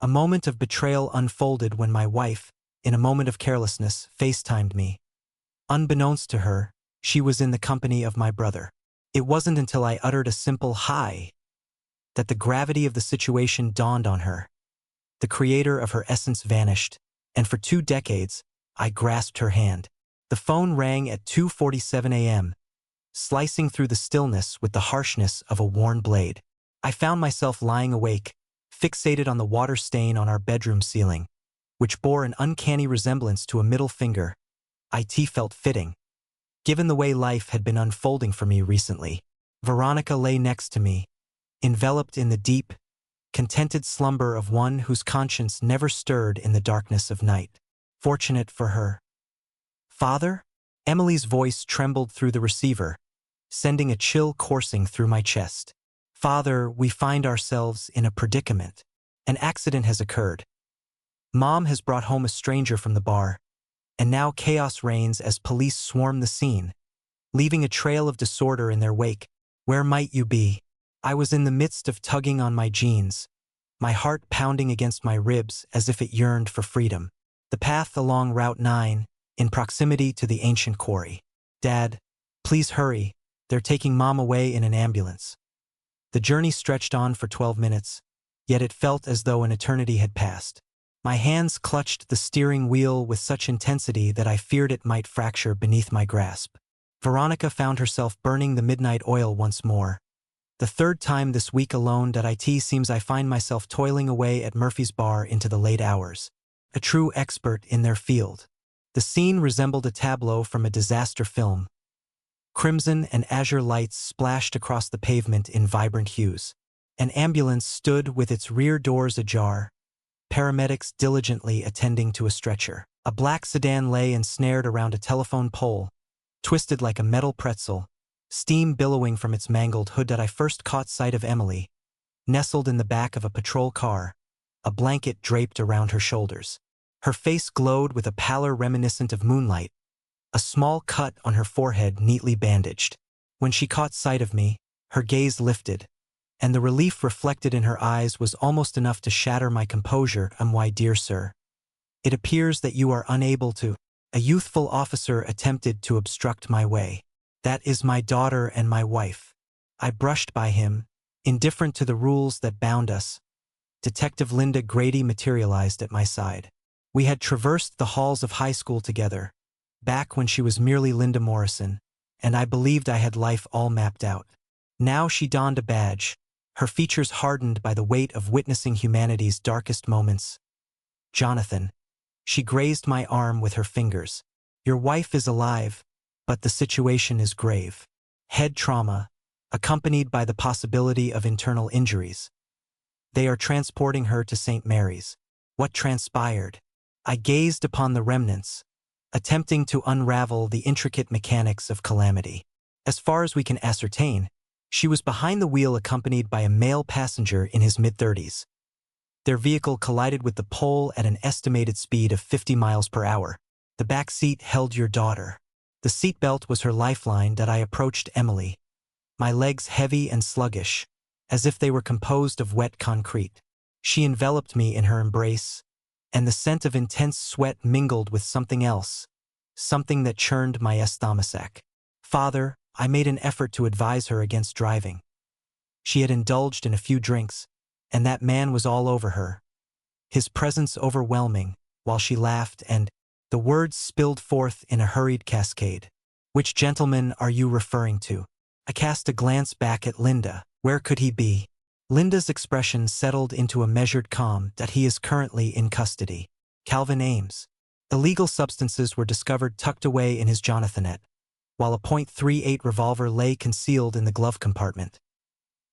A moment of betrayal unfolded when my wife, in a moment of carelessness, FaceTimed me. Unbeknownst to her, she was in the company of my brother. It wasn't until I uttered a simple "hi" that the gravity of the situation dawned on her. The creator of her essence vanished, and for 2 decades, I grasped her hand. The phone rang at 2:47 a.m., slicing through the stillness with the harshness of a worn blade. I found myself lying awake, fixated on the water stain on our bedroom ceiling, which bore an uncanny resemblance to a middle finger. It felt fitting, given the way life had been unfolding for me recently. Veronica lay next to me, enveloped in the deep, contented slumber of one whose conscience never stirred in the darkness of night. Fortunate for her. "Father?" Emily's voice trembled through the receiver, sending a chill coursing through my chest. "Father, we find ourselves in a predicament. An accident has occurred. Mom has brought home a stranger from the bar, and now chaos reigns as police swarm the scene, leaving a trail of disorder in their wake. Where might you be?" I was in the midst of tugging on my jeans, my heart pounding against my ribs as if it yearned for freedom. The path along Route 9, in proximity to the ancient quarry. "Dad, please hurry. They're taking Mom away in an ambulance." The journey stretched on for 12 minutes, yet it felt as though an eternity had passed. My hands clutched the steering wheel with such intensity that I feared it might fracture beneath my grasp. Veronica found herself burning the midnight oil once more. The 3rd time this week alone that it seems I find myself toiling away at Murphy's bar into the late hours. A true expert in their field. The scene resembled a tableau from a disaster film. Crimson and azure lights splashed across the pavement in vibrant hues. An ambulance stood with its rear doors ajar, paramedics diligently attending to a stretcher. A black sedan lay ensnared around a telephone pole, twisted like a metal pretzel, steam billowing from its mangled hood. That I first caught sight of Emily, nestled in the back of a patrol car, a blanket draped around her shoulders. Her face glowed with a pallor reminiscent of moonlight, a small cut on her forehead neatly bandaged. When she caught sight of me, her gaze lifted, and the relief reflected in her eyes was almost enough to shatter my composure. "Why, dear sir, it appears that you are unable to—" A youthful officer attempted to obstruct my way. "That is my daughter and my wife." I brushed by him, indifferent to the rules that bound us. Detective Linda Grady materialized at my side. We had traversed the halls of high school together, back when she was merely Linda Morrison, and I believed I had life all mapped out. Now she donned a badge, her features hardened by the weight of witnessing humanity's darkest moments. "Jonathan." She grazed my arm with her fingers. "Your wife is alive, but the situation is grave. Head trauma, accompanied by the possibility of internal injuries. They are transporting her to St. Mary's." What transpired? I gazed upon the remnants, attempting to unravel the intricate mechanics of calamity. As far as we can ascertain, she was behind the wheel accompanied by a male passenger in his mid-30s. Their vehicle collided with the pole at an estimated speed of 50 miles per hour. The back seat held your daughter. The seatbelt was her lifeline. That I approached Emily, my legs heavy and sluggish, as if they were composed of wet concrete. She enveloped me in her embrace, and the scent of intense sweat mingled with something else, something that churned my stomach. "Father," I made an effort to advise her against driving. She had indulged in a few drinks, and that man was all over her, his presence overwhelming, while she laughed and the words spilled forth in a hurried cascade. "Which gentleman are you referring to?" I cast a glance back at Linda. Where could he be? Linda's expression settled into a measured calm. "That he is currently in custody. Calvin Ames." Illegal substances were discovered tucked away in his Jonathanette, while a .38 revolver lay concealed in the glove compartment.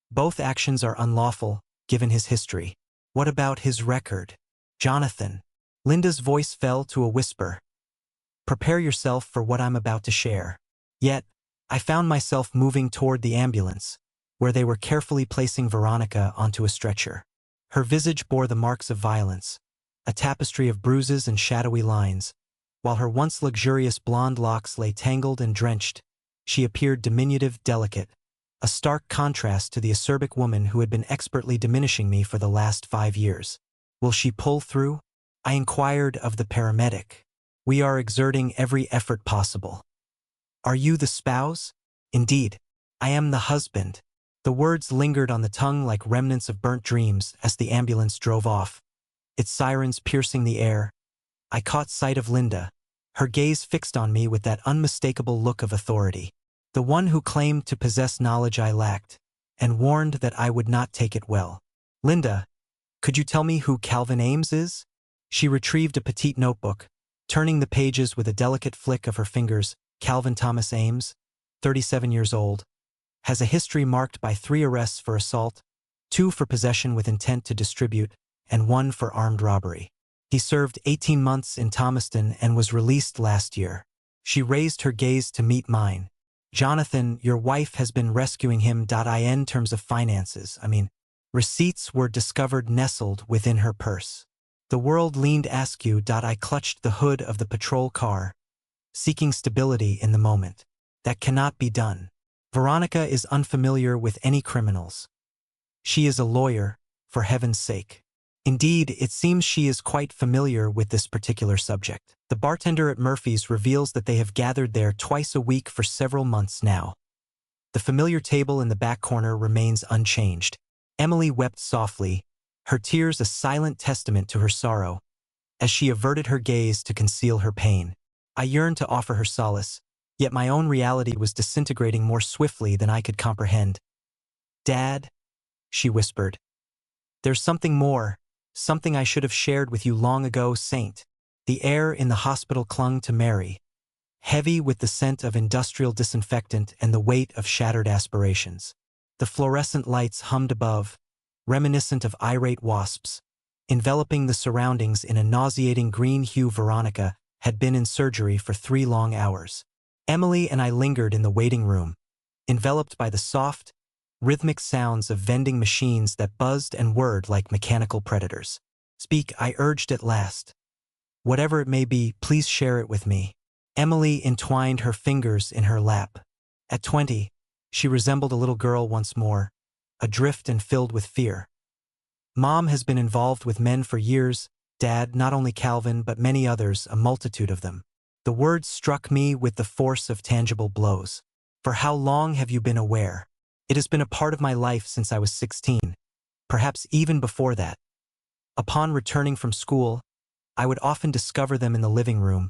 Both actions are unlawful, given his history. What about his record? "Jonathan." Linda's voice fell to a whisper. "Prepare yourself for what I'm about to share." Yet, I found myself moving toward the ambulance, where they were carefully placing Veronica onto a stretcher. Her visage bore the marks of violence, a tapestry of bruises and shadowy lines. While her once luxurious blonde locks lay tangled and drenched, she appeared diminutive, delicate, a stark contrast to the acerbic woman who had been expertly diminishing me for the last 5 years. Will she pull through? I inquired of the paramedic. We are exerting every effort possible. Are you the spouse? Indeed, I am the husband. The words lingered on the tongue like remnants of burnt dreams as the ambulance drove off, its sirens piercing the air. I caught sight of Linda, her gaze fixed on me with that unmistakable look of authority. The one who claimed to possess knowledge I lacked, and warned that I would not take it well. Linda, could you tell me who Calvin Ames is? She retrieved a petite notebook, turning the pages with a delicate flick of her fingers. Calvin Thomas Ames, 37 years old, has a history marked by 3 arrests for assault, 2 for possession with intent to distribute, and 1 for armed robbery. He served 18 months in Thomaston and was released last year. She raised her gaze to meet mine. Jonathan, your wife has been rescuing him. In terms of finances, receipts were discovered nestled within her purse. The world leaned askew. I clutched the hood of the patrol car, seeking stability in the moment. That cannot be done. Veronica is unfamiliar with any criminals. She is a lawyer, for heaven's sake. Indeed, it seems she is quite familiar with this particular subject. The bartender at Murphy's reveals that they have gathered there twice a week for several months now. The familiar table in the back corner remains unchanged. Emily wept softly, her tears a silent testament to her sorrow, as she averted her gaze to conceal her pain. I yearned to offer her solace, yet my own reality was disintegrating more swiftly than I could comprehend. Dad, she whispered. There's something more, something I should have shared with you long ago, Saint. The air in the hospital clung to Mary, heavy with the scent of industrial disinfectant and the weight of shattered aspirations. The fluorescent lights hummed above, reminiscent of irate wasps, enveloping the surroundings in a nauseating green hue. Veronica had been in surgery for 3 long hours. Emily and I lingered in the waiting room, enveloped by the soft, rhythmic sounds of vending machines that buzzed and whirred like mechanical predators. Speak, I urged at last. Whatever it may be, please share it with me. Emily entwined her fingers in her lap. At 20, she resembled a little girl once more, adrift and filled with fear. Mom has been involved with men for years, Dad, not only Calvin but many others, a multitude of them. The words struck me with the force of tangible blows. For how long have you been aware? It has been a part of my life since I was 16, perhaps even before that. Upon returning from school, I would often discover them in the living room,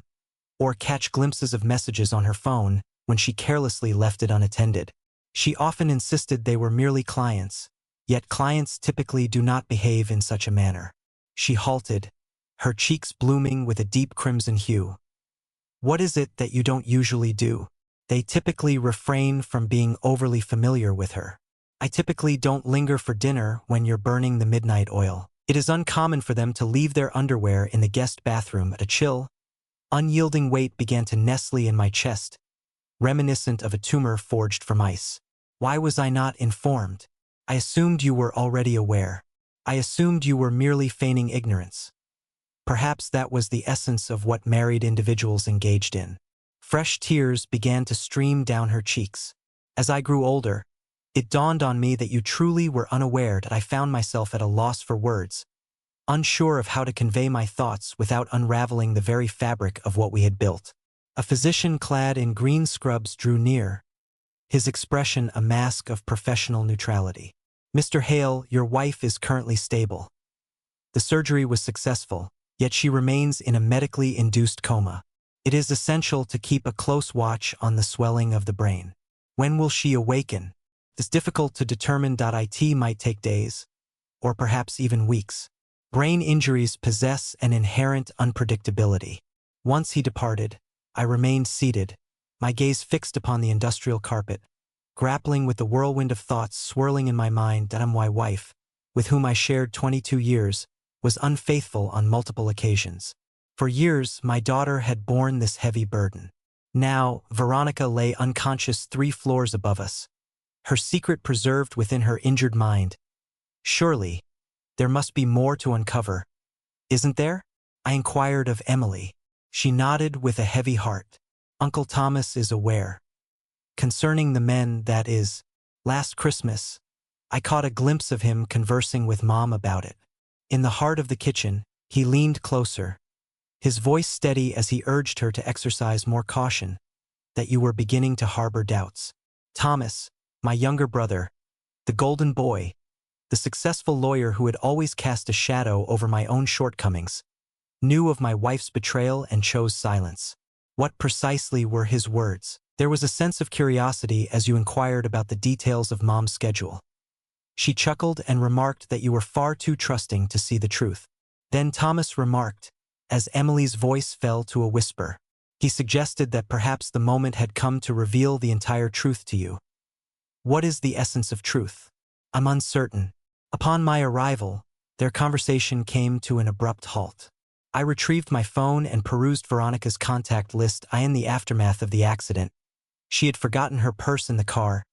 or catch glimpses of messages on her phone when she carelessly left it unattended. She often insisted they were merely clients, yet clients typically do not behave in such a manner. She halted, her cheeks blooming with a deep crimson hue. What is it that you don't usually do? They typically refrain from being overly familiar with her. I typically don't linger for dinner when you're burning the midnight oil. It is uncommon for them to leave their underwear in the guest bathroom. A chill, unyielding weight began to nestle in my chest, reminiscent of a tumor forged from ice. Why was I not informed? I assumed you were already aware. I assumed you were merely feigning ignorance. Perhaps that was the essence of what married individuals engaged in. Fresh tears began to stream down her cheeks. As I grew older, it dawned on me that you truly were unaware. That I found myself at a loss for words, unsure of how to convey my thoughts without unraveling the very fabric of what we had built. A physician clad in green scrubs drew near, his expression a mask of professional neutrality. Mr. Hale, your wife is currently stable. The surgery was successful, yet she remains in a medically induced coma. It is essential to keep a close watch on the swelling of the brain. When will she awaken? It is difficult to determine. It might take days, or perhaps even weeks. Brain injuries possess an inherent unpredictability. Once he departed, I remained seated, my gaze fixed upon the industrial carpet, grappling with the whirlwind of thoughts swirling in my mind. That my wife, with whom I shared 22 years, was unfaithful on multiple occasions. For years, my daughter had borne this heavy burden. Now, Veronica lay unconscious 3 floors above us, her secret preserved within her injured mind. Surely, there must be more to uncover, isn't there? I inquired of Emily. She nodded with a heavy heart. Uncle Thomas is aware. Concerning the men, that is, last Christmas, I caught a glimpse of him conversing with Mom about it. In the heart of the kitchen, he leaned closer, his voice steady as he urged her to exercise more caution, that you were beginning to harbor doubts. Thomas, my younger brother, the golden boy, the successful lawyer who had always cast a shadow over my own shortcomings, knew of my wife's betrayal and chose silence. What precisely were his words? There was a sense of curiosity as you inquired about the details of Mom's schedule. She chuckled and remarked that you were far too trusting to see the truth. Then Thomas remarked, as Emily's voice fell to a whisper. He suggested that perhaps the moment had come to reveal the entire truth to you. What is the essence of truth? I'm uncertain. Upon my arrival, their conversation came to an abrupt halt. I retrieved my phone and perused Veronica's contact list in the aftermath of the accident. She had forgotten her purse in the car,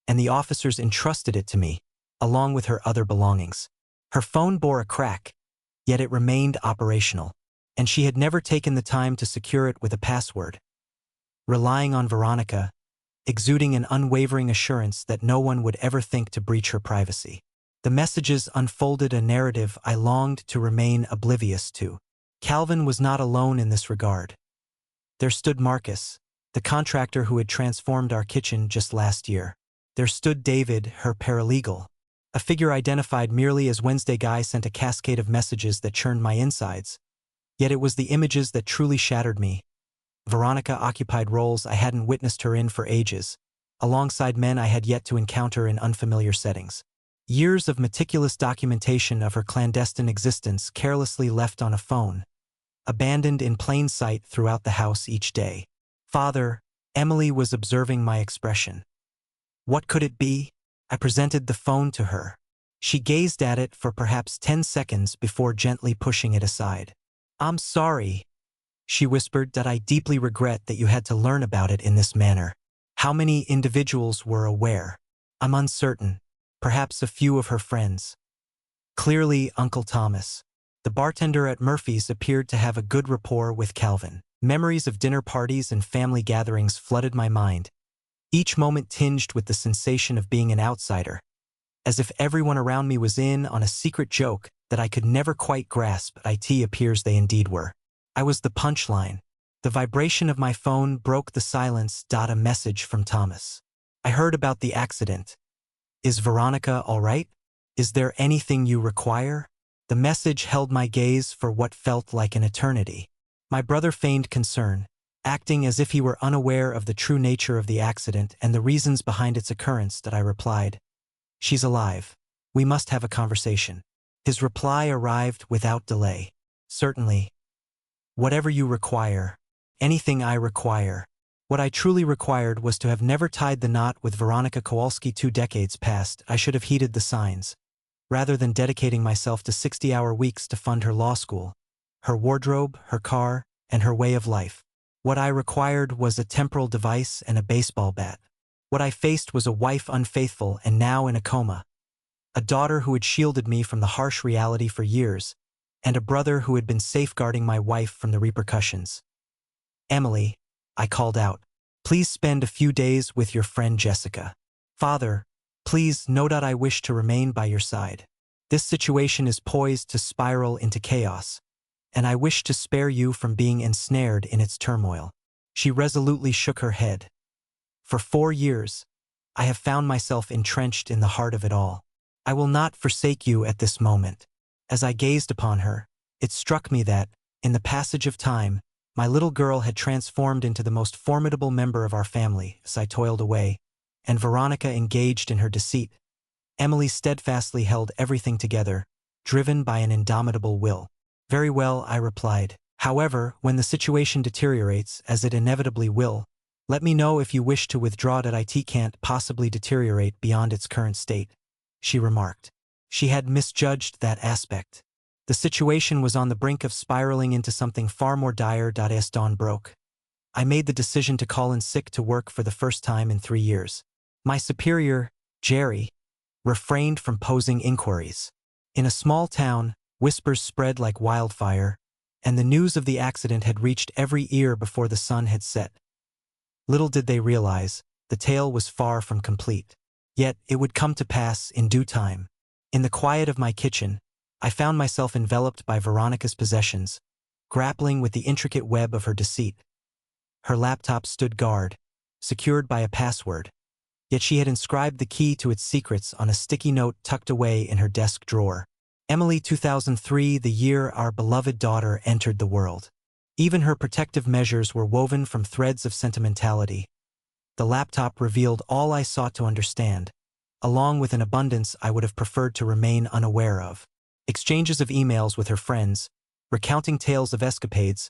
and the officers entrusted it to me, along with her other belongings. Her phone bore a crack, yet it remained operational, and she had never taken the time to secure it with a password. Relying on Veronica, exuding an unwavering assurance that no one would ever think to breach her privacy. The messages unfolded a narrative I longed to remain oblivious to. Calvin was not alone in this regard. There stood Marcus, the contractor who had transformed our kitchen just last year. There stood David, her paralegal, a figure identified merely as Wednesday Guy sent a cascade of messages that churned my insides. Yet it was the images that truly shattered me. Veronica occupied roles I hadn't witnessed her in for ages, alongside men I had yet to encounter in unfamiliar settings. Years of meticulous documentation of her clandestine existence carelessly left on a phone, abandoned in plain sight throughout the house each day. Father, Emily was observing my expression. What could it be? I presented the phone to her. She gazed at it for perhaps 10 seconds before gently pushing it aside. I'm sorry, she whispered, that I deeply regret that you had to learn about it in this manner. How many individuals were aware? I'm uncertain. Perhaps a few of her friends. Clearly, Uncle Thomas, the bartender at Murphy's, appeared to have a good rapport with Calvin. Memories of dinner parties and family gatherings flooded my mind, each moment tinged with the sensation of being an outsider, as if everyone around me was in on a secret joke that I could never quite grasp. It appears they indeed were. I was the punchline. The vibration of my phone broke the silence. A message from Thomas. I heard about the accident. Is Veronica all right? Is there anything you require? The message held my gaze for what felt like an eternity. My brother feigned concern, acting as if he were unaware of the true nature of the accident and the reasons behind its occurrence. I replied, "She's alive. We must have a conversation." His reply arrived without delay. "Certainly. Whatever you require. Anything I require." What I truly required was to have never tied the knot with Veronica Kowalski 2 decades past. I should have heeded the signs, rather than dedicating myself to 60-hour weeks to fund her law school, her wardrobe, her car, and her way of life. What I required was a temporal device and a baseball bat. What I faced was a wife unfaithful and now in a coma, a daughter who had shielded me from the harsh reality for years, and a brother who had been safeguarding my wife from the repercussions. "Emily," I called out, "please spend a few days with your friend Jessica." "Father, please know that I wish to remain by your side. This situation is poised to spiral into chaos, and I wish to spare you from being ensnared in its turmoil." She resolutely shook her head. "For 4 years, I have found myself entrenched in the heart of it all. I will not forsake you at this moment." As I gazed upon her, it struck me that, in the passage of time, my little girl had transformed into the most formidable member of our family. As I toiled away, and Veronica engaged in her deceit, Emily steadfastly held everything together, driven by an indomitable will. "Very well," I replied. "However, when the situation deteriorates, as it inevitably will, let me know if you wish to withdraw. It can't possibly deteriorate beyond its current state," she remarked. She had misjudged that aspect. The situation was on the brink of spiraling into something far more dire. As dawn broke, I made the decision to call in sick to work for the first time in 3 years. My superior, Jerry, refrained from posing inquiries. In a small town, whispers spread like wildfire, and the news of the accident had reached every ear before the sun had set. Little did they realize, the tale was far from complete. Yet it would come to pass in due time. In the quiet of my kitchen, I found myself enveloped by Veronica's possessions, grappling with the intricate web of her deceit. Her laptop stood guard, secured by a password, yet she had inscribed the key to its secrets on a sticky note tucked away in her desk drawer. Emily, 2003, the year our beloved daughter entered the world. Even her protective measures were woven from threads of sentimentality. The laptop revealed all I sought to understand, along with an abundance I would have preferred to remain unaware of. Exchanges of emails with her friends, recounting tales of escapades,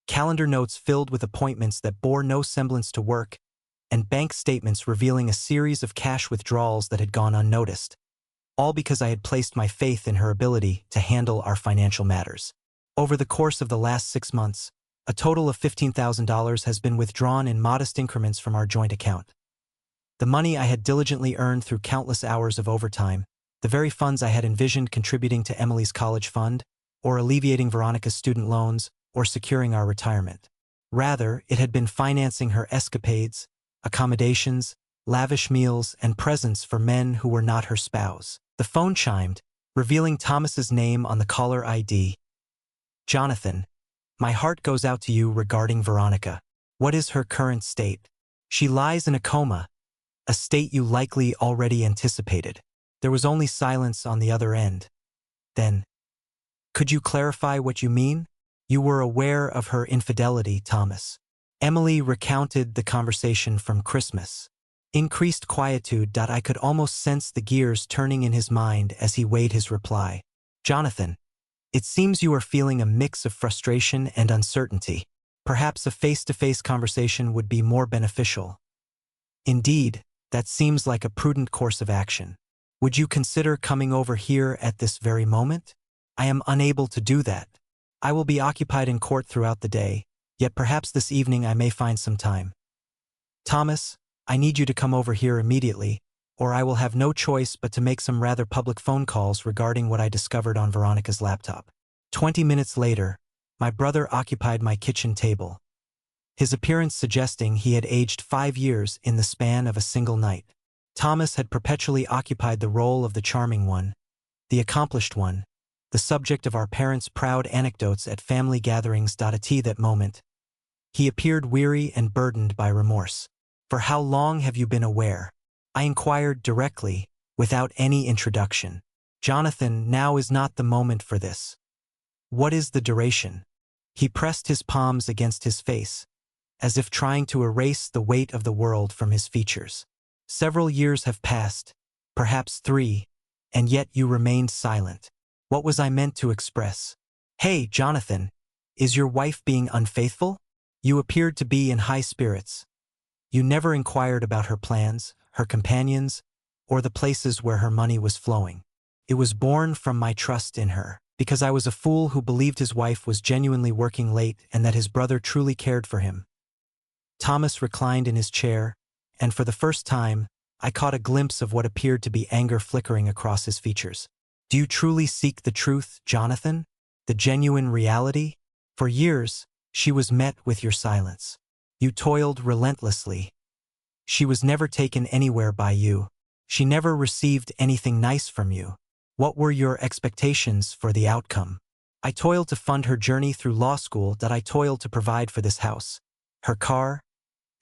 calendar notes filled with appointments that bore no semblance to work, and bank statements revealing a series of cash withdrawals that had gone unnoticed, all because I had placed my faith in her ability to handle our financial matters. Over the course of the last 6 months, a total of $15,000 has been withdrawn in modest increments from our joint account. The money I had diligently earned through countless hours of overtime, the very funds I had envisioned contributing to Emily's college fund, or alleviating Veronica's student loans, or securing our retirement. Rather, it had been financing her escapades, accommodations, lavish meals, and presents for men who were not her spouse. The phone chimed, revealing Thomas's name on the caller ID. Jonathan, my heart goes out to you regarding Veronica. What is her current state? She lies in a coma, a state you likely already anticipated. There was only silence on the other end. Then, could you clarify what you mean? You were aware of her infidelity, Thomas. Emily recounted the conversation from Christmas. Increased quietude. I could almost sense the gears turning in his mind as he weighed his reply. Jonathan, it seems you are feeling a mix of frustration and uncertainty. Perhaps a face-to-face conversation would be more beneficial. Indeed, that seems like a prudent course of action. Would you consider coming over here at this very moment? I am unable to do that. I will be occupied in court throughout the day, yet perhaps this evening I may find some time. Thomas, I need you to come over here immediately, or I will have no choice but to make some rather public phone calls regarding what I discovered on Veronica's laptop. 20 minutes later, my brother occupied my kitchen table, his appearance suggesting he had aged 5 years in the span of a single night. Thomas had perpetually occupied the role of the charming one, the accomplished one, the subject of our parents' proud anecdotes at family gatherings. At that moment, he appeared weary and burdened by remorse. For how long have you been aware? I inquired directly, without any introduction. Jonathan, now is not the moment for this. What is the duration? He pressed his palms against his face, as if trying to erase the weight of the world from his features. Several years have passed, perhaps 3, and yet you remained silent. What was I meant to express? Hey, Jonathan, is your wife being unfaithful? You appeared to be in high spirits. You never inquired about her plans, her companions, or the places where her money was flowing. It was born from my trust in her, because I was a fool who believed his wife was genuinely working late and that his brother truly cared for him. Thomas reclined in his chair, and for the first time, I caught a glimpse of what appeared to be anger flickering across his features. Do you truly seek the truth, Jonathan? The genuine reality? For years, she was met with your silence. You toiled relentlessly. She was never taken anywhere by you. She never received anything nice from you. What were your expectations for the outcome? I toiled to fund her journey through law school. I toiled to provide for this house, her car,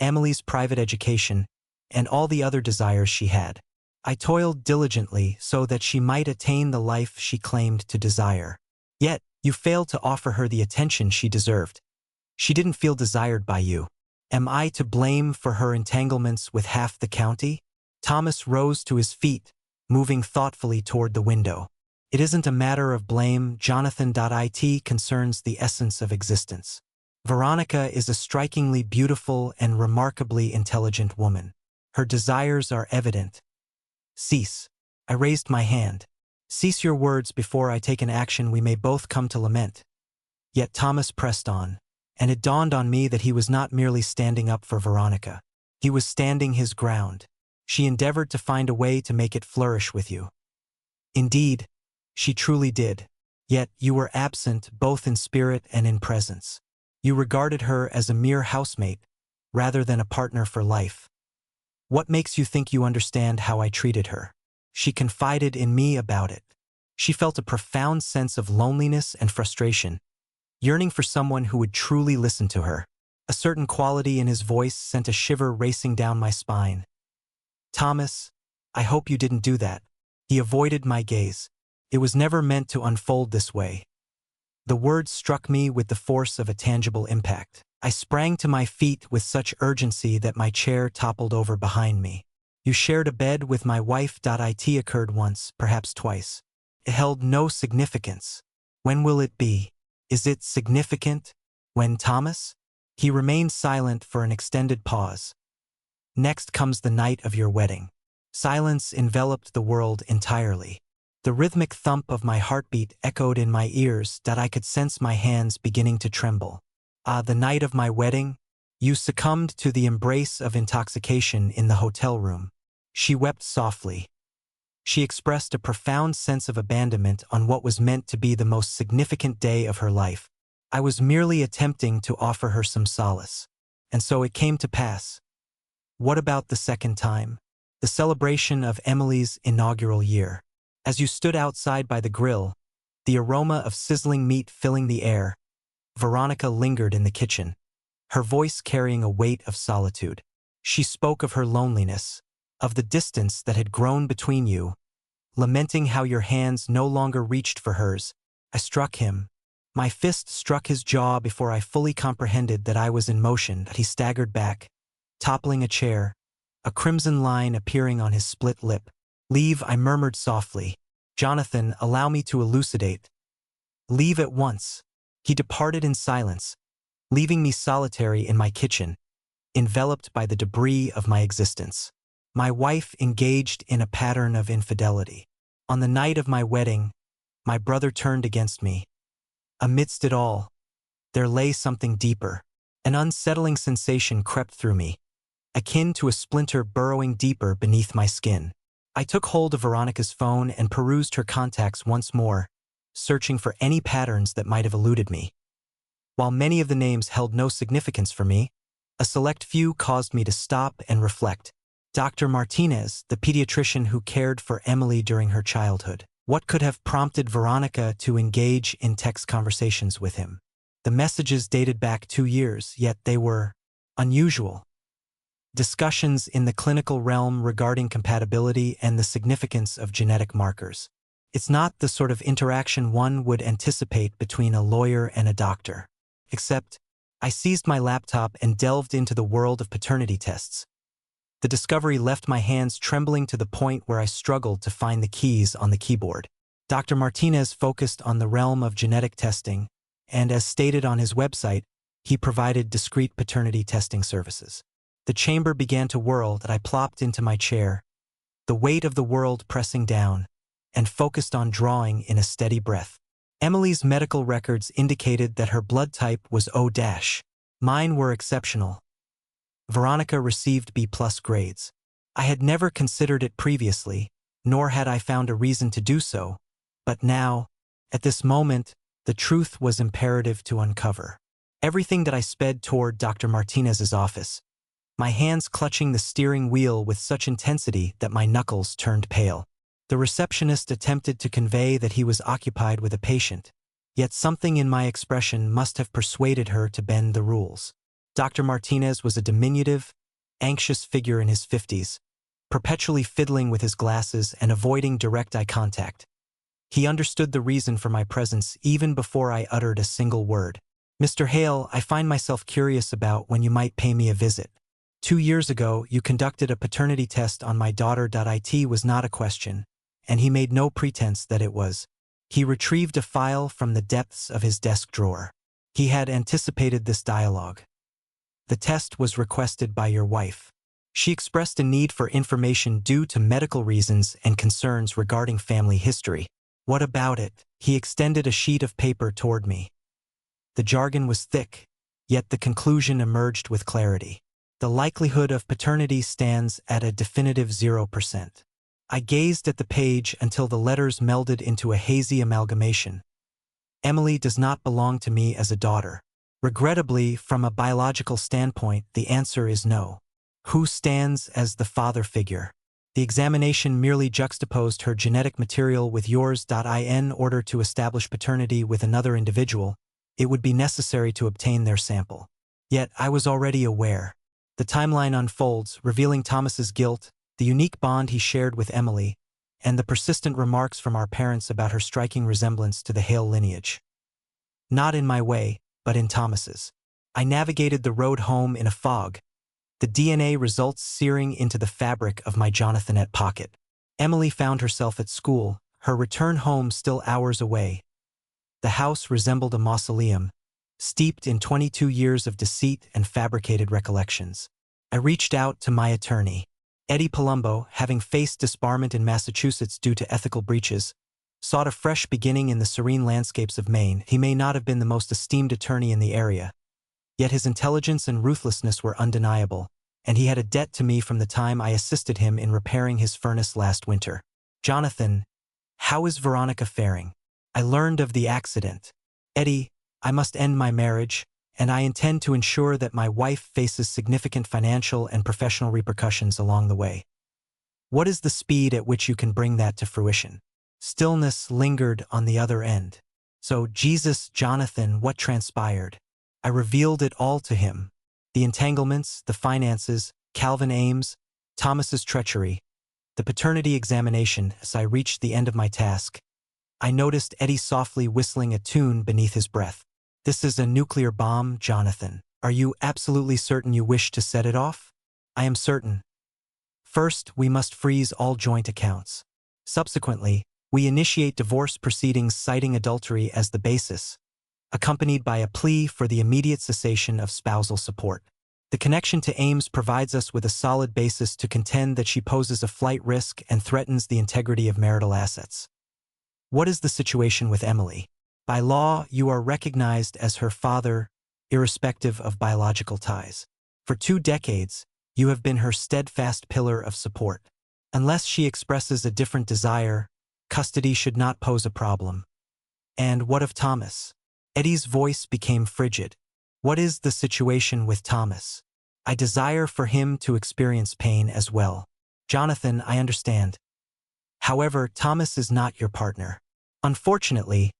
Emily's private education, and all the other desires she had. I toiled diligently so that she might attain the life she claimed to desire. Yet, you failed to offer her the attention she deserved. She didn't feel desired by you. Am I to blame for her entanglements with half the county? Thomas rose to his feet, moving thoughtfully toward the window. It isn't a matter of blame, Jonathan. It concerns the essence of existence. Veronica is a strikingly beautiful and remarkably intelligent woman. Her desires are evident. Cease. I raised my hand. Cease your words before I take an action we may both come to lament. Yet Thomas pressed on, and it dawned on me that he was not merely standing up for Veronica. He was standing his ground. She endeavored to find a way to make it flourish with you. Indeed, she truly did. Yet you were absent both in spirit and in presence. You regarded her as a mere housemate, rather than a partner for life. What makes you think you understand how I treated her? She confided in me about it. She felt a profound sense of loneliness and frustration, yearning for someone who would truly listen to her. A certain quality in his voice sent a shiver racing down my spine. "Thomas, I hope you didn't do that." He avoided my gaze. "It was never meant to unfold this way." The words struck me with the force of a tangible impact. I sprang to my feet with such urgency that my chair toppled over behind me. "You shared a bed with my wife. It occurred once, perhaps twice. It held no significance. When will it be? Is it significant? When, Thomas?" He remained silent for an extended pause. "Next comes the night of your wedding." Silence enveloped the world entirely. The rhythmic thump of my heartbeat echoed in my ears that I could sense my hands beginning to tremble. "Ah, the night of my wedding? You succumbed to the embrace of intoxication in the hotel room." She wept softly. She expressed a profound sense of abandonment on what was meant to be the most significant day of her life. I was merely attempting to offer her some solace. And so it came to pass. What about the second time? The celebration of Emily's inaugural year. As you stood outside by the grill, the aroma of sizzling meat filling the air, Veronica lingered in the kitchen, her voice carrying a weight of solitude. She spoke of her loneliness, of the distance that had grown between you, lamenting how your hands no longer reached for hers. I struck him. My fist struck his jaw before I fully comprehended that I was in motion. He staggered back, toppling a chair, a crimson line appearing on his split lip. "Leave," I murmured softly. "Jonathan, allow me to elucidate." "Leave at once." He departed in silence, leaving me solitary in my kitchen, enveloped by the debris of my existence. My wife engaged in a pattern of infidelity. On the night of my wedding, my brother turned against me. Amidst it all, there lay something deeper. An unsettling sensation crept through me, akin to a splinter burrowing deeper beneath my skin. I took hold of Veronica's phone and perused her contacts once more, searching for any patterns that might have eluded me. While many of the names held no significance for me, a select few caused me to stop and reflect. Dr. Martinez, the pediatrician who cared for Emily during her childhood. What could have prompted Veronica to engage in text conversations with him? The messages dated back 2 years, yet they were unusual. Discussions in the clinical realm regarding compatibility and the significance of genetic markers. It's not the sort of interaction one would anticipate between a lawyer and a doctor. Except, I seized my laptop and delved into the world of paternity tests. The discovery left my hands trembling to the point where I struggled to find the keys on the keyboard. Dr. Martinez focused on the realm of genetic testing, and as stated on his website, he provided discrete paternity testing services. The chamber began to whirl as I plopped into my chair, the weight of the world pressing down, and focused on drawing in a steady breath. Emily's medical records indicated that her blood type was O-. Mine were exceptional. Veronica received B+ grades. I had never considered it previously, nor had I found a reason to do so, but now, at this moment, the truth was imperative to uncover. Everything that I sped toward Dr. Martinez's office, my hands clutching the steering wheel with such intensity that my knuckles turned pale. The receptionist attempted to convey that he was occupied with a patient, yet something in my expression must have persuaded her to bend the rules. Dr. Martinez was a diminutive, anxious figure in his 50s, perpetually fiddling with his glasses and avoiding direct eye contact. He understood the reason for my presence even before I uttered a single word. "Mr. Hale, I find myself curious about when you might pay me a visit. 2 years ago, you conducted a paternity test on my daughter. It was not a question, and he made no pretense that it was. He retrieved a file from the depths of his desk drawer. He had anticipated this dialogue. The test was requested by your wife. She expressed a need for information due to medical reasons and concerns regarding family history. What about it?" He extended a sheet of paper toward me. The jargon was thick, yet the conclusion emerged with clarity. The likelihood of paternity stands at a definitive 0%. I gazed at the page until the letters melded into a hazy amalgamation. Emily does not belong to me as a daughter. Regrettably, from a biological standpoint, the answer is no. Who stands as the father figure? The examination merely juxtaposed her genetic material with yours. In order to establish paternity with another individual, it would be necessary to obtain their sample. Yet, I was already aware. The timeline unfolds, revealing Thomas's guilt, the unique bond he shared with Emily, and the persistent remarks from our parents about her striking resemblance to the Hale lineage. Not in my way, but in Thomas's. I navigated the road home in a fog, the DNA results searing into the fabric of my Jonathanette pocket. Emily found herself at school, her return home still hours away. The house resembled a mausoleum, steeped in 22 years of deceit and fabricated recollections. I reached out to my attorney. Eddie Palumbo, having faced disbarment in Massachusetts due to ethical breaches, sought a fresh beginning in the serene landscapes of Maine. He may not have been the most esteemed attorney in the area, yet his intelligence and ruthlessness were undeniable, and he had a debt to me from the time I assisted him in repairing his furnace last winter. Jonathan, how is Veronica faring? I learned of the accident. Eddie, I must end my marriage, and I intend to ensure that my wife faces significant financial and professional repercussions along the way. What is the speed at which you can bring that to fruition? Stillness lingered on the other end. So, Jesus, Jonathan, what transpired? I revealed it all to him. The entanglements, the finances, Calvin Ames, Thomas's treachery, the paternity examination. As I reached the end of my task, I noticed Eddie softly whistling a tune beneath his breath. This is a nuclear bomb, Jonathan. Are you absolutely certain you wish to set it off? I am certain. First, we must freeze all joint accounts. Subsequently, we initiate divorce proceedings citing adultery as the basis, accompanied by a plea for the immediate cessation of spousal support. The connection to Ames provides us with a solid basis to contend that she poses a flight risk and threatens the integrity of marital assets. What is the situation with Emily? By law, you are recognized as her father, irrespective of biological ties. For 2 decades, you have been her steadfast pillar of support. Unless she expresses a different desire, custody should not pose a problem. And what of Thomas? Eddie's voice became frigid. What is the situation with Thomas? I desire for him to experience pain as well. Jonathan, I understand. However, Thomas is not your partner. Unfortunately,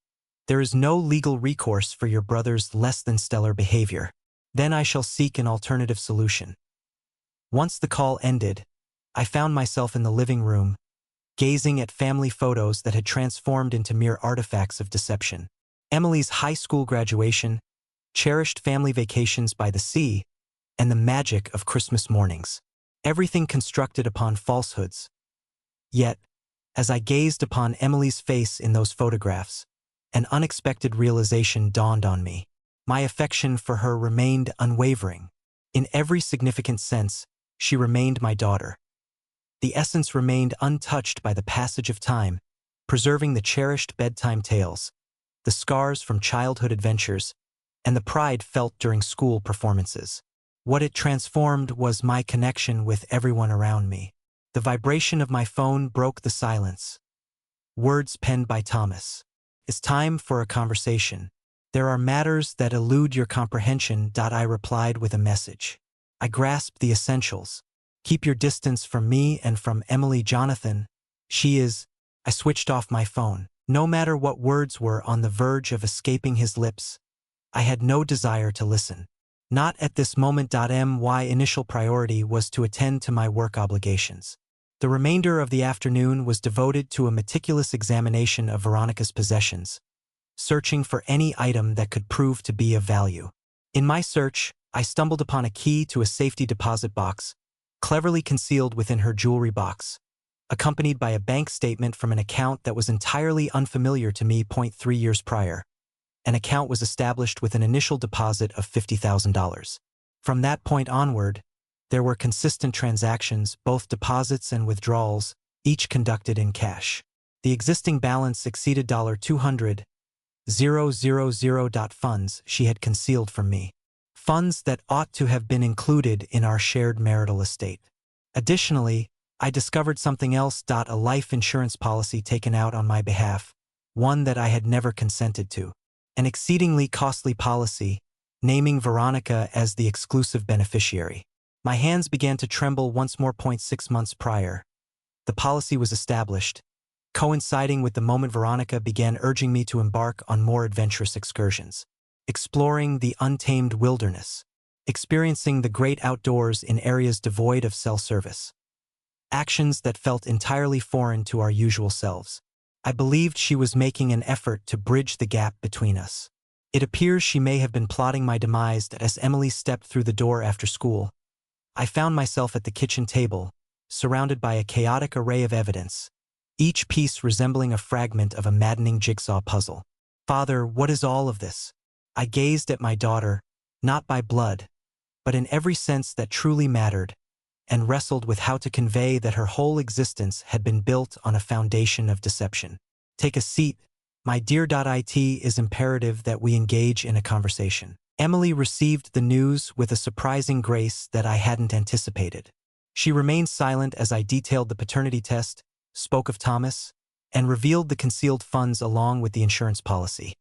there is no legal recourse for your brother's less than stellar behavior. Then I shall seek an alternative solution. Once the call ended, I found myself in the living room, gazing at family photos that had transformed into mere artifacts of deception. Emily's high school graduation, cherished family vacations by the sea, and the magic of Christmas mornings. Everything constructed upon falsehoods. Yet, as I gazed upon Emily's face in those photographs, an unexpected realization dawned on me. My affection for her remained unwavering. In every significant sense, she remained my daughter. The essence remained untouched by the passage of time, preserving the cherished bedtime tales, the scars from childhood adventures, and the pride felt during school performances. What it transformed was my connection with everyone around me. The vibration of my phone broke the silence. Words penned by Thomas. It's time for a conversation. There are matters that elude your comprehension. I replied with a message. I grasped the essentials. Keep your distance from me and from Emily. Jonathan. She is. I switched off my phone. No matter what words were on the verge of escaping his lips, I had no desire to listen. Not at this moment. My initial priority was to attend to my work obligations. The remainder of the afternoon was devoted to a meticulous examination of Veronica's possessions, searching for any item that could prove to be of value. In my search, I stumbled upon a key to a safety deposit box, cleverly concealed within her jewelry box, accompanied by a bank statement from an account that was entirely unfamiliar to me. 3 years prior, an account was established with an initial deposit of $50,000. From that point onward, there were consistent transactions, both deposits and withdrawals, each conducted in cash. The existing balance exceeded $200,000. Funds she had concealed from me. Funds that ought to have been included in our shared marital estate. Additionally, I discovered something else. A life insurance policy taken out on my behalf, one that I had never consented to. An exceedingly costly policy, naming Veronica as the exclusive beneficiary. My hands began to tremble once more. 6 months prior, The policy was established, coinciding with the moment Veronica began urging me to embark on more adventurous excursions, exploring the untamed wilderness, experiencing the great outdoors in areas devoid of cell service. Actions that felt entirely foreign to our usual selves. I believed she was making an effort to bridge the gap between us. It appears she may have been plotting my demise as Emily stepped through the door after school. I found myself at the kitchen table, surrounded by a chaotic array of evidence, each piece resembling a fragment of a maddening jigsaw puzzle. Father, what is all of this? I gazed at my daughter, not by blood, but in every sense that truly mattered, and wrestled with how to convey that her whole existence had been built on a foundation of deception. Take a seat, my dear. It is imperative that we engage in a conversation. Emily received the news with a surprising grace that I hadn't anticipated. She remained silent as I detailed the paternity test, spoke of Thomas, and revealed the concealed funds along with the insurance policy.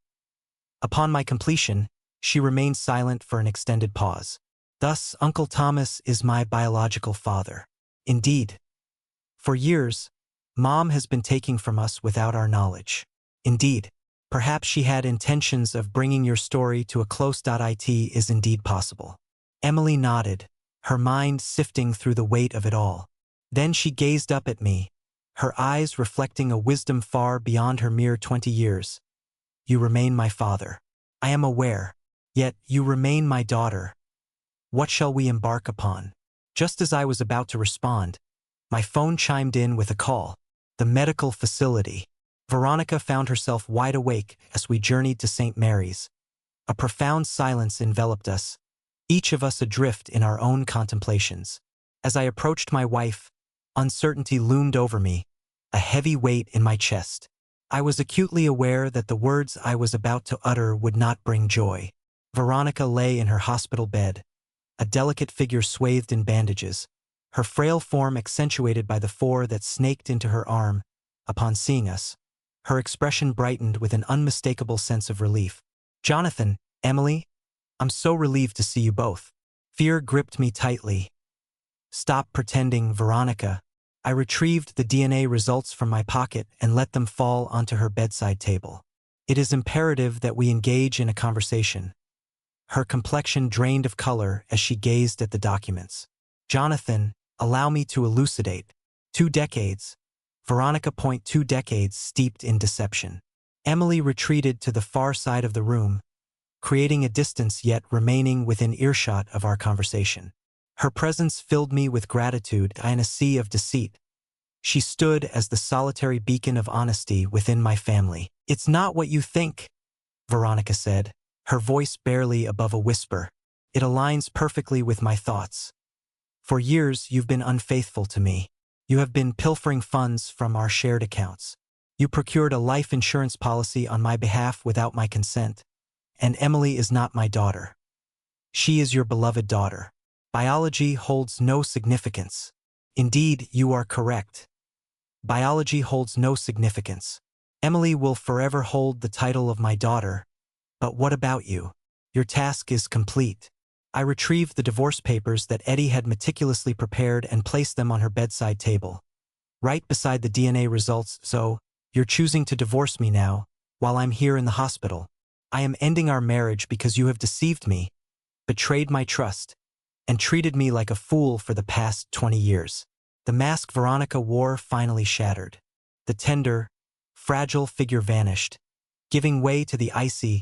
Upon my completion, she remained silent for an extended pause. Thus, Uncle Thomas is my biological father. Indeed. For years, Mom has been taking from us without our knowledge. Indeed. Perhaps she had intentions of bringing your story to a close. It is indeed possible. Emily nodded, her mind sifting through the weight of it all. Then she gazed up at me, her eyes reflecting a wisdom far beyond her mere 20 years. You remain my father. I am aware. Yet, you remain my daughter. What shall we embark upon? Just as I was about to respond, my phone chimed in with a call. The medical facility. Veronica found herself wide awake as we journeyed to St. Mary's. A profound silence enveloped us, each of us adrift in our own contemplations. As I approached my wife, uncertainty loomed over me, a heavy weight in my chest. I was acutely aware that the words I was about to utter would not bring joy. Veronica lay in her hospital bed, a delicate figure swathed in bandages, her frail form accentuated by the four that snaked into her arm. Upon seeing us, her expression brightened with an unmistakable sense of relief. Jonathan, Emily, I'm so relieved to see you both. Fear gripped me tightly. Stop pretending, Veronica. I retrieved the DNA results from my pocket and let them fall onto her bedside table. It is imperative that we engage in a conversation. Her complexion drained of color as she gazed at the documents. Jonathan, allow me to elucidate. 2 decades. Veronica. 2 decades steeped in deception. Emily retreated to the far side of the room, creating a distance yet remaining within earshot of our conversation. Her presence filled me with gratitude in a sea of deceit. She stood as the solitary beacon of honesty within my family. It's not what you think, Veronica said, her voice barely above a whisper. It aligns perfectly with my thoughts. For years, you've been unfaithful to me. You have been pilfering funds from our shared accounts. You procured a life insurance policy on my behalf without my consent. And Emily is not my daughter. She is your beloved daughter. Biology holds no significance. Indeed, you are correct. Biology holds no significance. Emily will forever hold the title of my daughter. But what about you? Your task is complete. I retrieved the divorce papers that Eddie had meticulously prepared and placed them on her bedside table, right beside the DNA results. So, you're choosing to divorce me now, while I'm here in the hospital. I am ending our marriage because you have deceived me, betrayed my trust, and treated me like a fool for the past 20 years. The mask Veronica wore finally shattered. The tender, fragile figure vanished, giving way to the icy,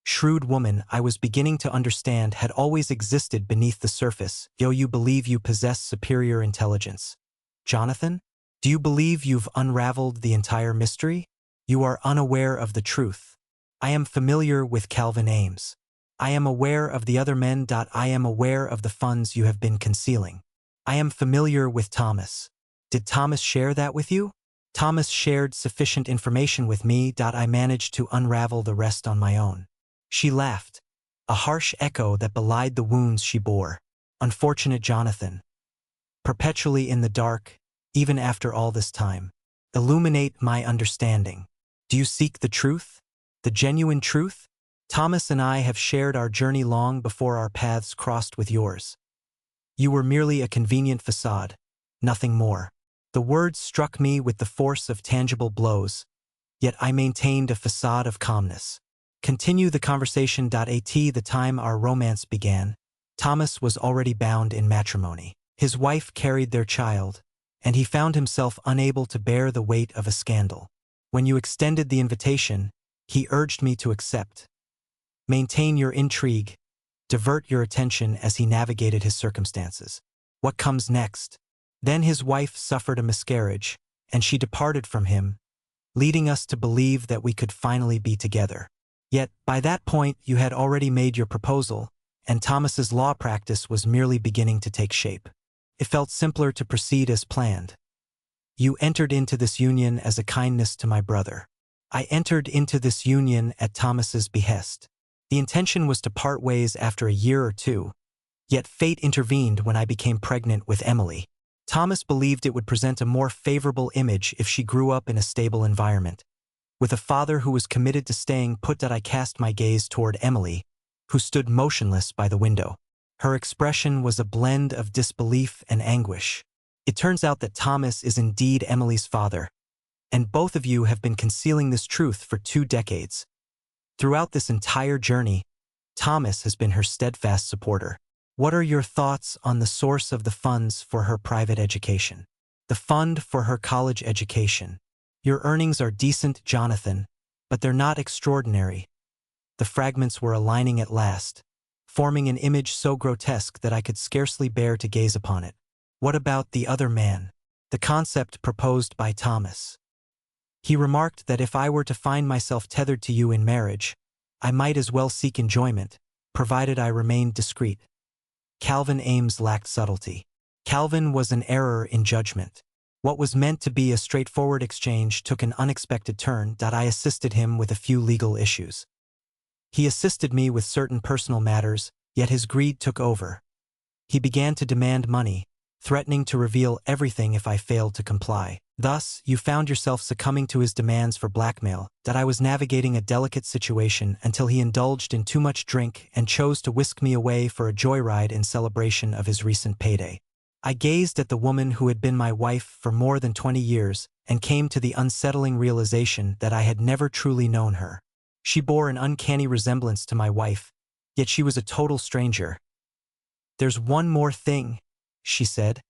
shrewd woman I was beginning to understand had always existed beneath the surface. You believe you possess superior intelligence. Jonathan, do you believe you've unraveled the entire mystery? You are unaware of the truth. I am familiar with Calvin Ames. I am aware of the other men. I am aware of the funds you have been concealing. I am familiar with Thomas. Did Thomas share that with you? Thomas shared sufficient information with me. I managed to unravel the rest on my own. She laughed, a harsh echo that belied the wounds she bore. Unfortunate Jonathan. Perpetually in the dark, even after all this time. Illuminate my understanding. Do you seek the truth? The genuine truth? Thomas and I have shared our journey long before our paths crossed with yours. You were merely a convenient facade, nothing more. The words struck me with the force of tangible blows, yet I maintained a facade of calmness. Continue the conversation. At the time our romance began, Thomas was already bound in matrimony. His wife carried their child, and he found himself unable to bear the weight of a scandal. When you extended the invitation, he urged me to accept. Maintain your intrigue, divert your attention as he navigated his circumstances. What comes next? Then his wife suffered a miscarriage, and she departed from him, leading us to believe that we could finally be together. Yet, by that point, you had already made your proposal, and Thomas's law practice was merely beginning to take shape. It felt simpler to proceed as planned. You entered into this union as a kindness to my brother. I entered into this union at Thomas's behest. The intention was to part ways after a year or two, yet fate intervened when I became pregnant with Emily. Thomas believed it would present a more favorable image if she grew up in a stable environment. With a father who was committed to staying put, I cast my gaze toward Emily, who stood motionless by the window. Her expression was a blend of disbelief and anguish. It turns out that Thomas is indeed Emily's father, and both of you have been concealing this truth for 2 decades. Throughout this entire journey, Thomas has been her steadfast supporter. What are your thoughts on the source of the funds for her private education? The fund for her college education. Your earnings are decent, Jonathan, but they're not extraordinary. The fragments were aligning at last, forming an image so grotesque that I could scarcely bear to gaze upon it. What about the other man? The concept proposed by Thomas. He remarked that if I were to find myself tethered to you in marriage, I might as well seek enjoyment, provided I remained discreet. Calvin Ames lacked subtlety. Calvin was an error in judgment. What was meant to be a straightforward exchange took an unexpected turn. I assisted him with a few legal issues. He assisted me with certain personal matters, yet his greed took over. He began to demand money, threatening to reveal everything if I failed to comply. Thus, you found yourself succumbing to his demands for blackmail. I was navigating a delicate situation until he indulged in too much drink and chose to whisk me away for a joyride in celebration of his recent payday. I gazed at the woman who had been my wife for more than 20 years and came to the unsettling realization that I had never truly known her. She bore an uncanny resemblance to my wife, yet she was a total stranger. "There's one more thing," she said,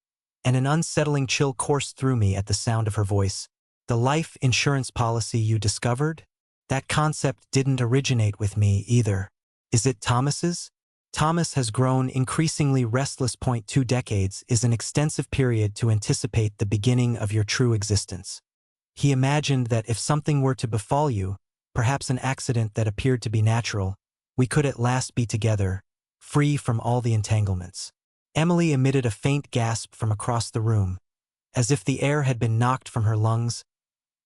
and an unsettling chill coursed through me at the sound of her voice. "The life insurance policy you discovered? That concept didn't originate with me either. Is it Thomas's?" Thomas has grown increasingly restless. 2 decades is an extensive period to anticipate the beginning of your true existence. He imagined that if something were to befall you, perhaps an accident that appeared to be natural, we could at last be together, free from all the entanglements. Emily emitted a faint gasp from across the room, as if the air had been knocked from her lungs.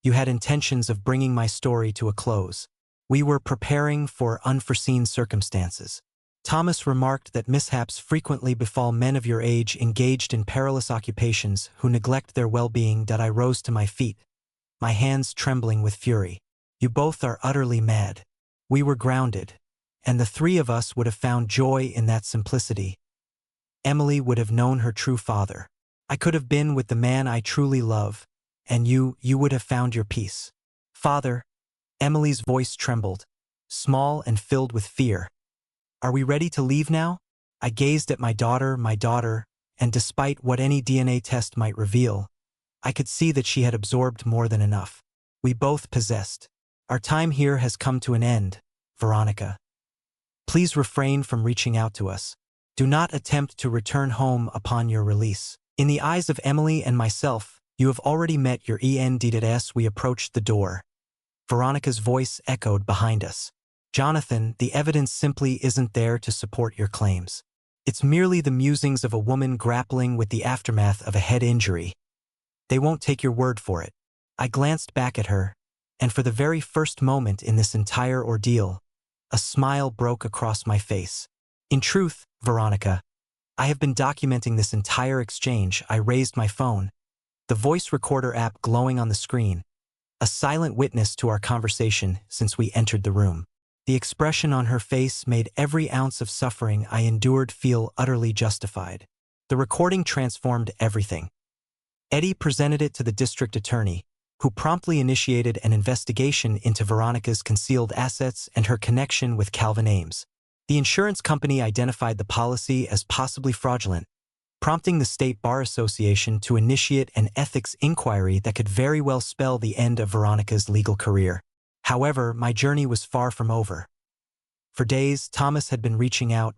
You had intentions of bringing my story to a close. We were preparing for unforeseen circumstances. Thomas remarked that mishaps frequently befall men of your age engaged in perilous occupations who neglect their well-being. I rose to my feet, my hands trembling with fury. You both are utterly mad. We were grounded, and the 3 of us would have found joy in that simplicity. Emily would have known her true father. I could have been with the man I truly love, and you would have found your peace. Father, Emily's voice trembled, small and filled with fear. Are we ready to leave now? I gazed at my daughter, and despite what any DNA test might reveal, I could see that she had absorbed more than enough. We both possessed. Our time here has come to an end, Veronica. Please refrain from reaching out to us. Do not attempt to return home upon your release. In the eyes of Emily and myself, you have already met your end. As we approached the door, Veronica's voice echoed behind us. Jonathan, the evidence simply isn't there to support your claims. It's merely the musings of a woman grappling with the aftermath of a head injury. They won't take your word for it. I glanced back at her, and for the very first moment in this entire ordeal, a smile broke across my face. In truth, Veronica, I have been documenting this entire exchange. I raised my phone, the voice recorder app glowing on the screen, a silent witness to our conversation since we entered the room. The expression on her face made every ounce of suffering I endured feel utterly justified. The recording transformed everything. Eddie presented it to the district attorney, who promptly initiated an investigation into Veronica's concealed assets and her connection with Calvin Ames. The insurance company identified the policy as possibly fraudulent, prompting the State Bar Association to initiate an ethics inquiry that could very well spell the end of Veronica's legal career. However, my journey was far from over. For days, Thomas had been reaching out,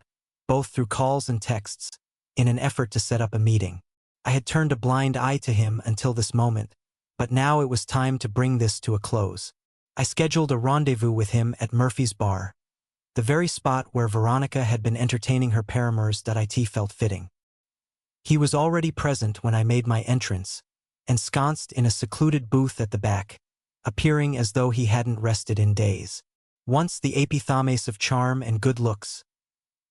both through calls and texts, in an effort to set up a meeting. I had turned a blind eye to him until this moment, but now it was time to bring this to a close. I scheduled a rendezvous with him at Murphy's Bar, the very spot where Veronica had been entertaining her paramours that it felt fitting. He was already present when I made my entrance, ensconced in a secluded booth at the back, appearing as though he hadn't rested in days. Once the epitome of charm and good looks,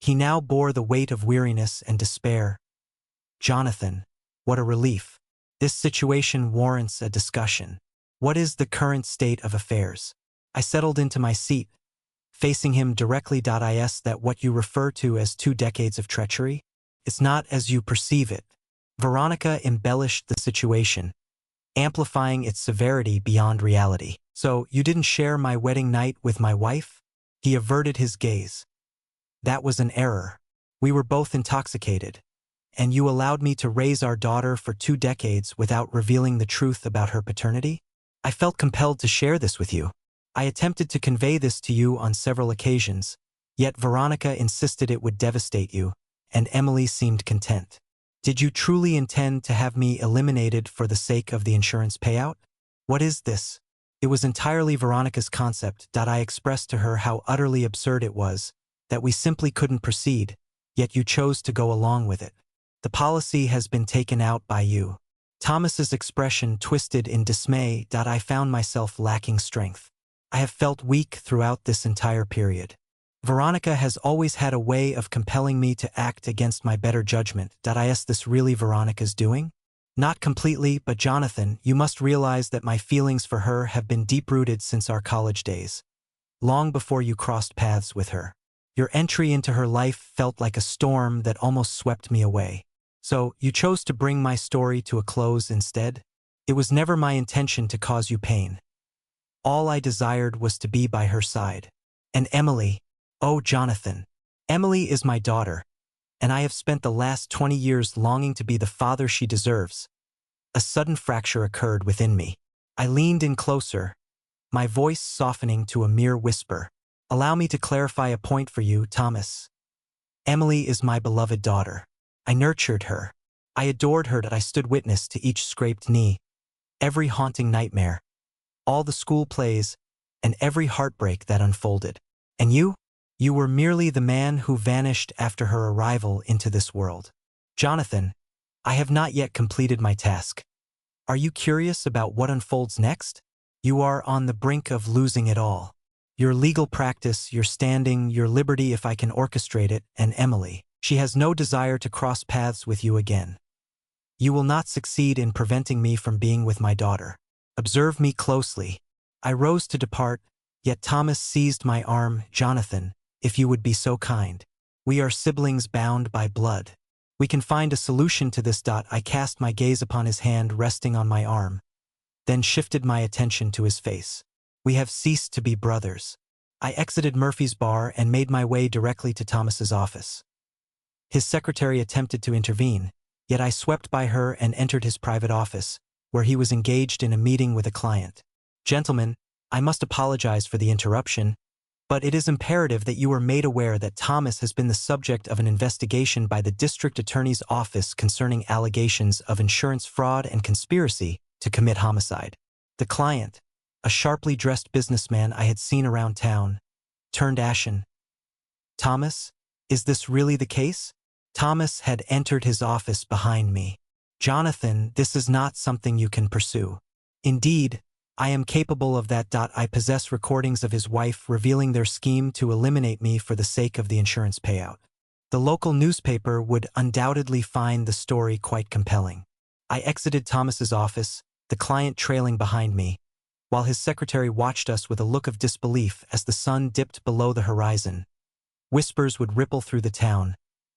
he now bore the weight of weariness and despair. Jonathan, what a relief. This situation warrants a discussion. What is the current state of affairs? I settled into my seat, facing him directly. Is that what you refer to as 2 decades of treachery? It's not as you perceive it. Veronica embellished the situation, amplifying its severity beyond reality. So, you didn't share my wedding night with my wife? He averted his gaze. That was an error. We were both intoxicated, and you allowed me to raise our daughter for 2 decades without revealing the truth about her paternity? I felt compelled to share this with you. I attempted to convey this to you on several occasions, yet Veronica insisted it would devastate you, and Emily seemed content. Did you truly intend to have me eliminated for the sake of the insurance payout? What is this? It was entirely Veronica's concept. I expressed to her how utterly absurd it was, that we simply couldn't proceed, yet you chose to go along with it. The policy has been taken out by you. Thomas's expression twisted in dismay. I found myself lacking strength. I have felt weak throughout this entire period. Veronica has always had a way of compelling me to act against my better judgment. Is this really Veronica's doing? Not completely, but Jonathan, you must realize that my feelings for her have been deep-rooted since our college days, long before you crossed paths with her. Your entry into her life felt like a storm that almost swept me away. So, you chose to bring my story to a close instead? It was never my intention to cause you pain. All I desired was to be by her side. And Emily, oh Jonathan, Emily is my daughter, and I have spent the last 20 years longing to be the father she deserves. A sudden fracture occurred within me. I leaned in closer, my voice softening to a mere whisper. Allow me to clarify a point for you, Thomas. Emily is my beloved daughter. I nurtured her. I adored her. I stood witness to each scraped knee, every haunting nightmare, all the school plays, and every heartbreak that unfolded. And you? You were merely the man who vanished after her arrival into this world. Jonathan, I have not yet completed my task. Are you curious about what unfolds next? You are on the brink of losing it all. Your legal practice, your standing, your liberty if I can orchestrate it, and Emily. She has no desire to cross paths with you again. You will not succeed in preventing me from being with my daughter. Observe me closely. I rose to depart, yet Thomas seized my arm. Jonathan, if you would be so kind. We are siblings bound by blood. We can find a solution to this. I cast my gaze upon his hand resting on my arm, then shifted my attention to his face. We have ceased to be brothers. I exited Murphy's Bar and made my way directly to Thomas's office. His secretary attempted to intervene, yet I swept by her and entered his private office, where he was engaged in a meeting with a client. Gentlemen, I must apologize for the interruption, but it is imperative that you are made aware that Thomas has been the subject of an investigation by the district attorney's office concerning allegations of insurance fraud and conspiracy to commit homicide. The client, a sharply dressed businessman I had seen around town, turned ashen. Thomas, is this really the case? Thomas had entered his office behind me. Jonathan, this is not something you can pursue. Indeed, I am capable of that. I possess recordings of his wife revealing their scheme to eliminate me for the sake of the insurance payout. The local newspaper would undoubtedly find the story quite compelling. I exited Thomas's office, the client trailing behind me, while his secretary watched us with a look of disbelief as the sun dipped below the horizon. Whispers would ripple through the town,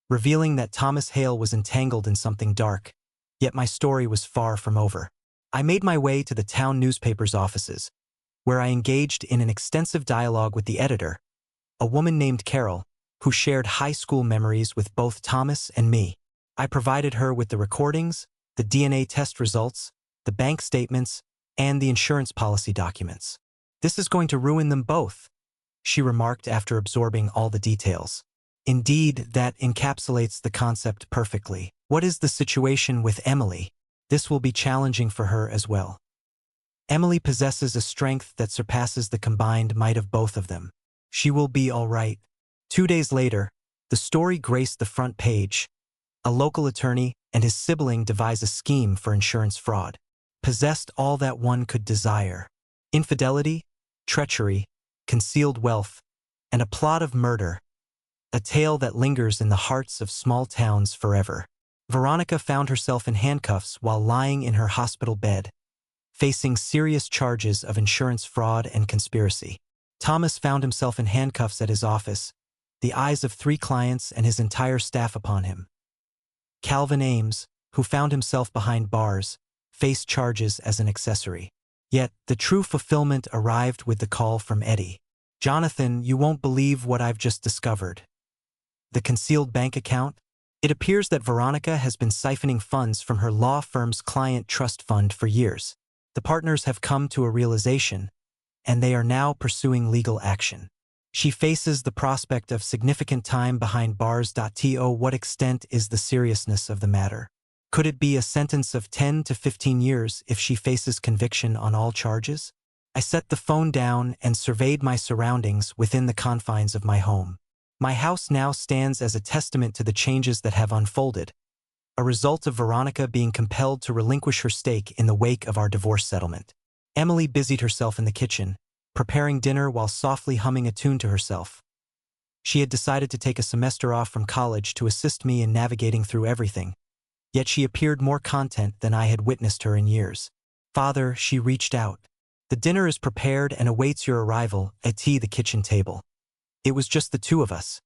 revealing that Thomas Hale was entangled in something dark, Yet my story was far from over. I made my way to the town newspaper's offices, where I engaged in an extensive dialogue with the editor, a woman named Carol, who shared high school memories with both Thomas and me. I provided her with the recordings, the DNA test results, the bank statements, and the insurance policy documents. "This is going to ruin them both," she remarked after absorbing all the details. "Indeed, that encapsulates the concept perfectly. What is the situation with Emily? This will be challenging for her as well. Emily possesses a strength that surpasses the combined might of both of them. She will be all right." 2 days later, the story graced the front page. A local attorney and his sibling devise a scheme for insurance fraud. Possessed all that one could desire: infidelity, treachery, concealed wealth, and a plot of murder. A tale that lingers in the hearts of small towns forever. Veronica found herself in handcuffs while lying in her hospital bed, facing serious charges of insurance fraud and conspiracy. Thomas found himself in handcuffs at his office, the eyes of 3 clients and his entire staff upon him. Calvin Ames, who found himself behind bars, faced charges as an accessory. Yet, the true fulfillment arrived with the call from Eddie. "Jonathan, you won't believe what I've just discovered. The concealed bank account? It appears that Veronica has been siphoning funds from her law firm's client trust fund for years. The partners have come to a realization, and they are now pursuing legal action. She faces the prospect of significant time behind bars. To what extent is the seriousness of the matter? Could it be a sentence of 10 to 15 years if she faces conviction on all charges?" I set the phone down and surveyed my surroundings within the confines of my home. My house now stands as a testament to the changes that have unfolded, a result of Veronica being compelled to relinquish her stake in the wake of our divorce settlement. Emily busied herself in the kitchen, preparing dinner while softly humming a tune to herself. She had decided to take a semester off from college to assist me in navigating through everything, yet she appeared more content than I had witnessed her in years. "Father," she reached out. "The dinner is prepared and awaits your arrival at the kitchen table." It was just the 2 of us,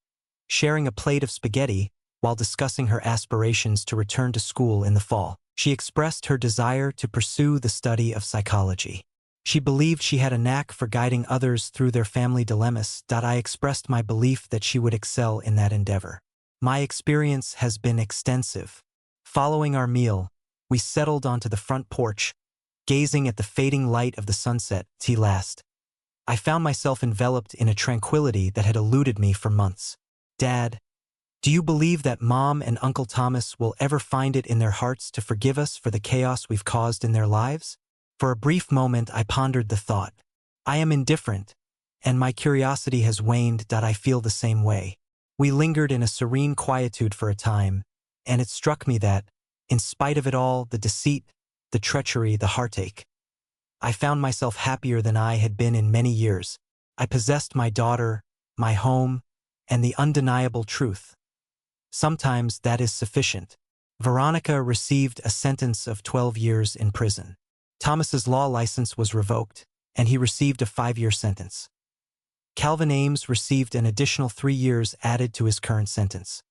sharing a plate of spaghetti while discussing her aspirations to return to school in the fall. She expressed her desire to pursue the study of psychology. She believed she had a knack for guiding others through their family dilemmas. I expressed my belief that she would excel in that endeavor. My experience has been extensive. Following our meal, we settled onto the front porch, gazing at the fading light of the sunset. Last, I found myself enveloped in a tranquility that had eluded me for months. "Dad, do you believe that Mom and Uncle Thomas will ever find it in their hearts to forgive us for the chaos we've caused in their lives?" For a brief moment I pondered the thought. I am indifferent, and my curiosity has waned. I feel the same way. We lingered in a serene quietude for a time, and it struck me that, in spite of it all, the deceit, the treachery, the heartache, I found myself happier than I had been in many years. I possessed my daughter, my home, and the undeniable truth. Sometimes that is sufficient. Veronica received a sentence of 12 years in prison. Thomas's law license was revoked, and he received a 5-year sentence. Calvin Ames received an additional 3 years added to his current sentence.